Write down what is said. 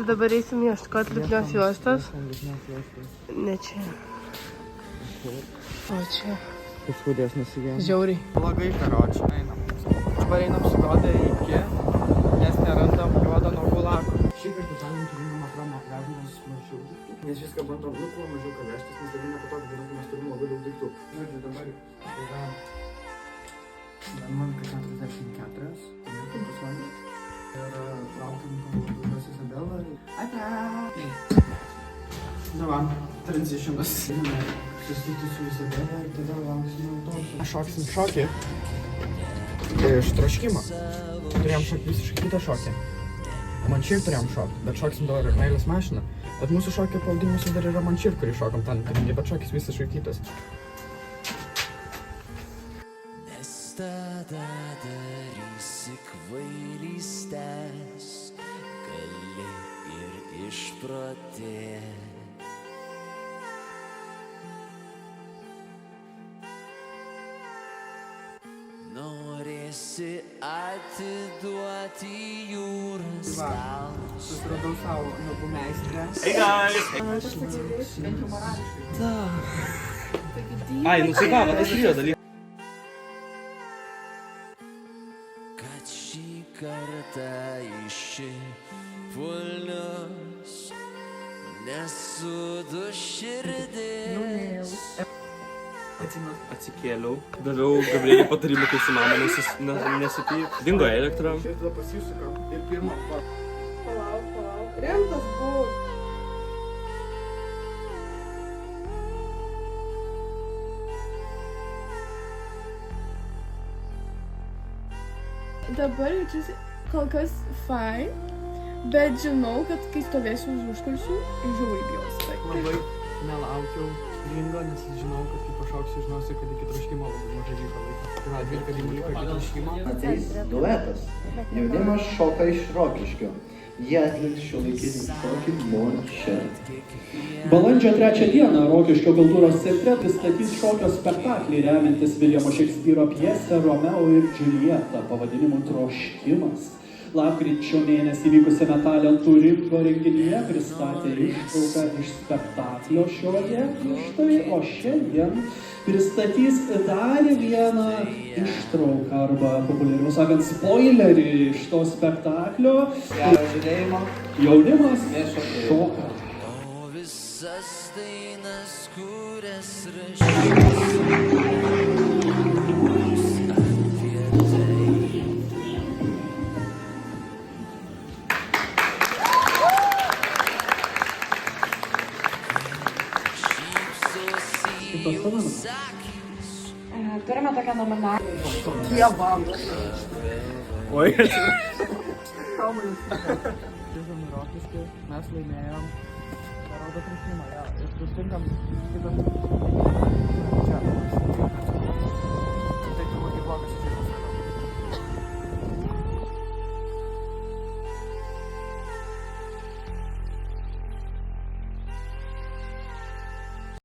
Dabar eisim ieškoti lipnios juostos. Ne čia. O čia. Kaip skaudės nusigėmė. Žiauriai. Blogai, karoči, einam. Dabar einam su Goda iki, nes nerandam juodo nuogų lako. Šį kartą salim turim atrama pležinės mažiau daiktų. Nes viską bandom, kuo mažiau kalėštis, nes labai nepatogu, kadangi mes turim labai daug daiktų. Žodžiu, dabar yra 11:44 ir laukiam, kol važiuos Izabela. Ate! Dabar, transitionas. Susitikti su Izabela ir tada lauksim autobusą. Šoksim šokį iš troškimo. Turėjom šokti visiškai kitą šokį. Mančir turėjom šokti, bet šoksim dabar ir meilės mašiną. Bet mūsų šokio pavadinimas dar yra Mančir, kurį šokam ten, bet šokis visiškai kitas. Nes tada darysi kvailystes, gali ir išprotėt. Norėsi atiduoti jūras tau. Susiradau savo nagų meistrę. Hey guys! Ai, nusigavo, tas ir jo dalykas. Kad šį kartą išipulnius nesuduš širdis. Atsikėliau, daviau Gabrieliai patarimą, kaip su mama nesipyk. Dingo elektra. Čia tada pasisukam ir pirmą kartą. Palauk. Rimtas būk. Dabar jaučiuosi kol kas fine, bet žinau, kad kai stovėsiu už užkulisių, žiauriai bijausi. Labai nelaukiau Ringo, nes žinau, kad kai pašoksiu, žinosiu, kad iki troškimo labai mažai liko laiko. Tai va, 12 dienų liko iki troškimo. Ateis duetas. Jaunimas šoka iš Rokiškio. Jie atliks šiuolaikinį šokį Mončia. Balandžio 3 dieną Rokiškio kultūros centre pristatys šokio spektaklį remiantis Viljamo Šekspyro pjesę Romeo ir Džiuljeta pavadinimu Troškimas. Lapkričio mėnesį vykusiame talentų ringo renginyje pristatė ištrauką iš spektaklio šioje ištoje, o šiandien pristatys dar vieną ištrauką arba populiariau sakant spoilerį iš to spektaklio. Gero žiūrėjimo. Jaunimas šoka. O visas dainas, kurias rašysiu, Turime tokią nominaciją. Oi, Grįžom į Rokiškį, mes laimėjom. Parodo troškimą, ir susitinkam kitą.